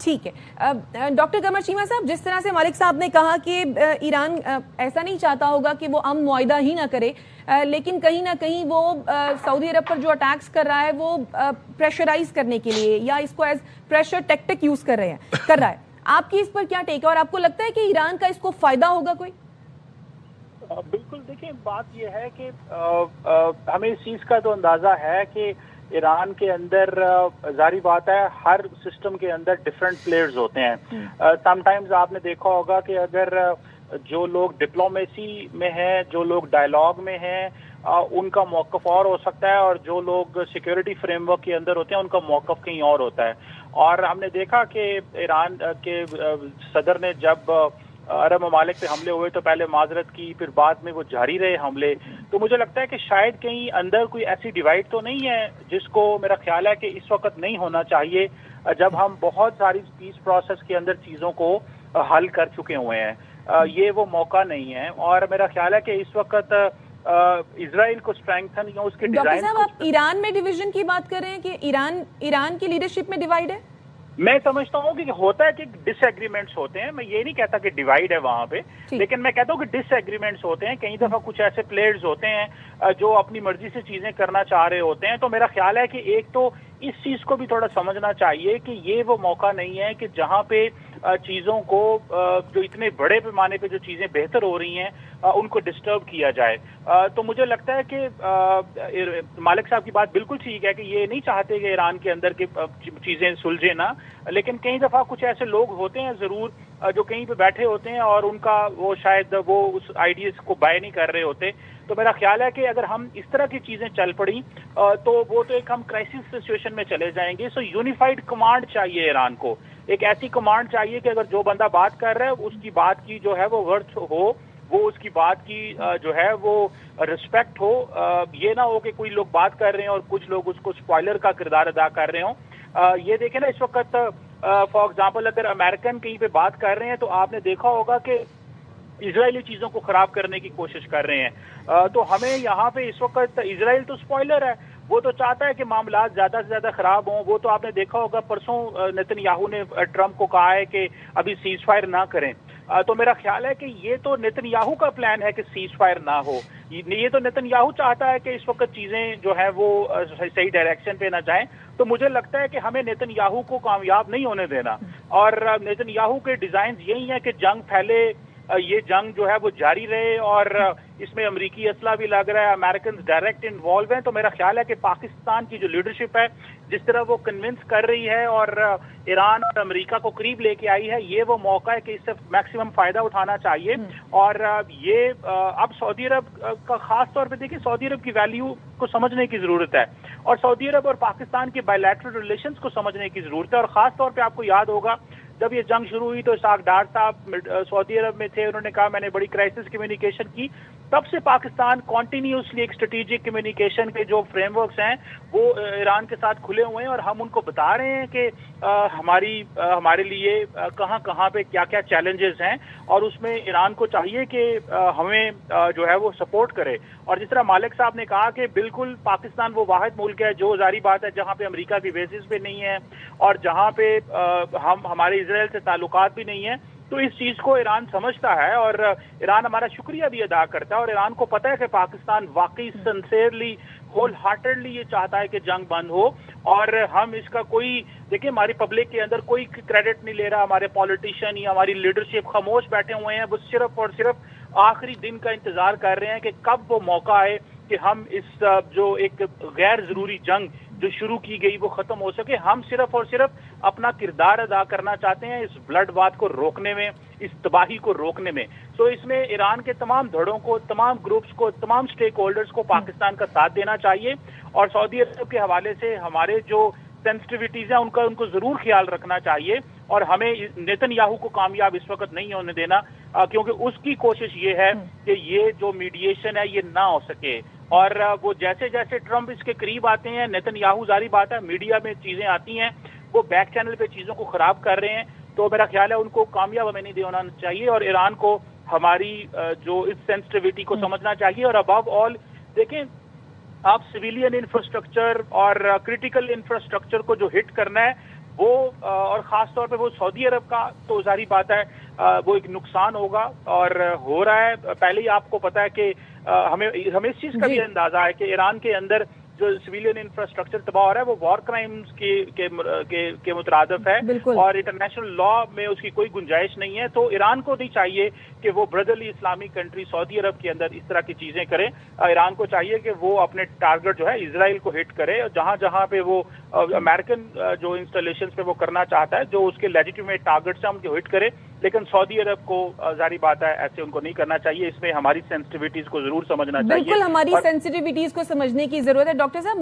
ٹھیک ہے ڈاکٹر قمر چیمہ صاحب، جس طرح سے مالک صاحب نے کہا کہ ایران ایسا نہیں چاہتا ہوگا کہ وہ امن معاہدہ ہی نہ کرے، لیکن کہیں نہ کہیں وہ سعودی عرب پر جو اٹیکس کر رہا ہے وہ پریشرائز کرنے کے لیے یا اس کو ایز پریشر ٹیکٹک یوز کر رہا ہے. آپ کی اس پر کیا ٹیک ہے اور آپ کو لگتا ہے کہ ایران کا اس کو فائدہ ہوگا کوئی؟ بالکل، دیکھیں بات یہ ہے کہ ہمیں اس چیز کا تو اندازہ ہے کہ ایران کے اندر ظاہری بات ہے ہر سسٹم کے اندر ڈفرینٹ پلیئرز ہوتے ہیں. سم ٹائمز آپ نے دیکھا ہوگا کہ اگر جو لوگ ڈپلومیسی میں ہیں، جو لوگ ڈائلاگ میں ہیں، ان کا موقف اور ہو سکتا ہے، اور جو لوگ سیکیورٹی فریم ورک کے اندر ہوتے ہیں ان کا موقف کہیں اور ہوتا ہے. اور ہم نے دیکھا کہ ایران کے صدر نے جب عرب ممالک پہ حملے ہوئے تو پہلے معذرت کی، پھر بعد میں وہ جاری رہے حملے. تو مجھے لگتا ہے کہ شاید کہیں اندر کوئی ایسی ڈیوائڈ تو نہیں ہے جس کو میرا خیال ہے کہ اس وقت نہیں ہونا چاہیے جب ہم بہت ساری پیس پروسیس کے اندر چیزوں کو حل کر چکے ہوئے ہیں. یہ وہ موقع نہیں ہے، اور میرا خیال ہے کہ اس وقت اسرائیل کو اسٹرینگتھن یا اس کے ڈیزائن. ڈاکٹر صاحب، آپ ایران میں ڈویژن کی بات کر رہے ہیں کہ ایران کی لیڈرشپ میں ڈیوائڈ ہے؟ میں سمجھتا ہوں کہ ہوتا ہے کہ ڈس ایگریمنٹس ہوتے ہیں. میں یہ نہیں کہتا کہ ڈیوائڈ ہے وہاں پہ، لیکن میں کہتا ہوں کہ ڈس ایگریمنٹس ہوتے ہیں. کئی دفعہ کچھ ایسے پلیئرز ہوتے ہیں جو اپنی مرضی سے چیزیں کرنا چاہ رہے ہوتے ہیں. تو میرا خیال ہے کہ ایک تو اس چیز کو بھی تھوڑا سمجھنا چاہیے کہ یہ وہ موقع نہیں ہے کہ جہاں پہ چیزوں کو جو اتنے بڑے پیمانے پہ جو چیزیں بہتر ہو رہی ہیں ان کو ڈسٹرب کیا جائے. تو مجھے لگتا ہے کہ مالک صاحب کی بات بالکل ٹھیک ہے کہ یہ نہیں چاہتے کہ ایران کے اندر کی چیزیں سلجھے نہ، لیکن کئی دفعہ کچھ ایسے لوگ ہوتے ہیں ضرور جو کہیں پہ بیٹھے ہوتے ہیں اور ان کا وہ شاید وہ اس آئیڈیاز کو بائی نہیں کر رہے ہوتے. تو میرا خیال ہے کہ اگر ہم اس طرح کی چیزیں چل پڑیں تو وہ تو ایک ہم کرائسس سچویشن میں چلے جائیں گے. سو یونیفائڈ کمانڈ چاہیے ایران کو، ایک ایسی کمانڈ چاہیے کہ اگر جو بندہ بات کر رہا ہے اس کی بات کی جو ہے وہ ورتھ ہو، وہ اس کی بات کی جو ہے وہ رسپیکٹ ہو. یہ نہ ہو کہ کوئی لوگ بات کر رہے ہیں اور کچھ لوگ اس کو اسپوائلر کا کردار ادا کر رہے ہوں. یہ دیکھیں نا اس وقت فار ایگزامپل اگر امریکن کہیں پہ بات کر رہے ہیں تو آپ نے دیکھا ہوگا کہ اسرائیلی چیزوں کو خراب کرنے کی کوشش کر رہے ہیں. تو ہمیں یہاں پہ اس وقت اسرائیل تو اسپوائلر ہے، وہ تو چاہتا ہے کہ معاملات زیادہ سے زیادہ خراب ہوں. وہ تو آپ نے دیکھا ہوگا پرسوں نیتن یاہو نے ٹرمپ کو کہا ہے کہ ابھی سیز فائر نہ کریں. تو میرا خیال ہے کہ یہ تو نیتن یاہو کا پلان ہے کہ سیز فائر نہ ہو. یہ تو نیتن یاہو چاہتا ہے کہ اس وقت چیزیں جو ہیں وہ صحیح ڈائریکشن پہ نہ جائیں. تو مجھے لگتا ہے کہ ہمیں نیتن یاہو کو کامیاب نہیں ہونے دینا، اور نیتن یاہو کے ڈیزائنز یہی ہیں کہ جنگ پھیلے، یہ جنگ جو ہے وہ جاری رہے، اور اس میں امریکی اسلحہ بھی لگ رہا ہے، امریکنز ڈائریکٹ انوالو ہیں. تو میرا خیال ہے کہ پاکستان کی جو لیڈرشپ ہے جس طرح وہ کنونس کر رہی ہے اور ایران اور امریکہ کو قریب لے کے آئی ہے، یہ وہ موقع ہے کہ اس سے میکسیمم فائدہ اٹھانا چاہیے. اور یہ اب سعودی عرب کا خاص طور پہ دیکھیں، سعودی عرب کی ویلیو کو سمجھنے کی ضرورت ہے، اور سعودی عرب اور پاکستان کے بائی لیٹرل ریلیشنز کو سمجھنے کی ضرورت ہے. اور خاص طور پہ آپ کو یاد ہوگا جب یہ جنگ شروع ہوئی تو اسحاق ڈار صاحب سعودی عرب میں تھے، انہوں نے کہا میں نے بڑی کرائسس کمیونیکیشن کی. تب سے پاکستان کنٹینیوسلی ایک اسٹریٹجک کمیونیکیشن کے جو فریم ورکس ہیں وہ ایران کے ساتھ کھلے ہوئے ہیں، اور ہم ان کو بتا رہے ہیں کہ ہمارے لیے کہاں کہاں پہ کیا کیا چیلنجز ہیں، اور اس میں ایران کو چاہیے کہ ہمیں جو ہے وہ سپورٹ کرے. اور جس طرح مالک صاحب نے کہا کہ بالکل پاکستان وہ واحد ملک ہے جو ظاہری بات ہے جہاں پہ امریکہ کی بیسز پہ نہیں ہے، اور جہاں پہ ہمارے اسرائیل سے تعلقات بھی نہیں ہیں. تو اس چیز کو ایران سمجھتا ہے، اور ایران ہمارا شکریہ بھی ادا کرتا ہے، اور ایران کو پتہ ہے کہ پاکستان واقعی سنسیئرلی ہول ہارٹڈلی یہ چاہتا ہے کہ جنگ بند ہو. اور ہم اس کا کوئی دیکھیں ہماری پبلک کے اندر کوئی کریڈٹ نہیں لے رہا، ہمارے پولیٹیشین یا ہماری لیڈرشپ خاموش بیٹھے ہوئے ہیں، وہ صرف اور صرف آخری دن کا انتظار کر رہے ہیں کہ کب وہ موقع آئے کہ ہم اس جو ایک غیر ضروری جنگ جو شروع کی گئی وہ ختم ہو سکے. ہم صرف اور صرف اپنا کردار ادا کرنا چاہتے ہیں اس بلڈ بات کو روکنے میں، اس تباہی کو روکنے میں. تو اس میں ایران کے تمام دھڑوں کو، تمام گروپس کو، تمام سٹیک ہولڈرز کو پاکستان کا ساتھ دینا چاہیے، اور سعودی عرب کے حوالے سے ہمارے جو سینسٹیوٹیز ہیں ان کو ضرور خیال رکھنا چاہیے. اور ہمیں نیتن یاہو کو کامیاب اس وقت نہیں ہونے دینا، کیونکہ اس کی کوشش یہ ہے کہ یہ جو میڈیشن ہے یہ نہ ہو سکے. اور وہ جیسے جیسے ٹرمپ اس کے قریب آتے ہیں، نیتن یاہو ظاہری بات ہے میڈیا میں چیزیں آتی ہیں، وہ بیک چینل پہ چیزوں کو خراب کر رہے ہیں. تو میرا خیال ہے ان کو کامیاب ہمیں نہیں دینا چاہیے، اور ایران کو ہماری جو اس سینسٹیوٹی کو سمجھنا چاہیے. اور ابو آل دیکھیں، آپ سویلین انفراسٹرکچر اور کرٹیکل انفراسٹرکچر کو جو ہٹ کرنا ہے وہ اور خاص طور پہ وہ سعودی عرب کا تو ظاہری بات ہے وہ ایک نقصان ہوگا اور ہو رہا ہے. پہلے ہی آپ کو پتا ہے کہ ہمیں اس چیز کا بھی اندازہ ہے کہ ایران کے اندر جو سویلین انفراسٹرکچر تباہ ہو رہا ہے وہ وار کرائمز کے مترادف ہے اور انٹرنیشنل لا میں اس کی کوئی گنجائش نہیں ہے. تو ایران کو نہیں چاہیے کہ وہ بردرلی اسلامک کنٹری سعودی عرب کے اندر اس طرح کی چیزیں کرے. ایران کو چاہیے کہ وہ اپنے ٹارگٹ جو ہے اسرائیل کو ہٹ کرے اور جہاں جہاں پہ وہ امریکن جو انسٹالیشنز پہ وہ کرنا چاہتا ہے جو اس کے لیجیٹیمیٹ ٹارگٹس ہیں ان کو ہٹ کرے. لیکن سعودی عرب کو ظاہری بات ہے ایسے ان کو نہیں کرنا چاہیے. اس میں ہماری سینسٹیوٹیز کو ضرور سمجھنا چاہیے. بالکل ہماری سینسٹیوٹیز کو سمجھنے کی ضرورت ہے ڈاکٹر صاحب.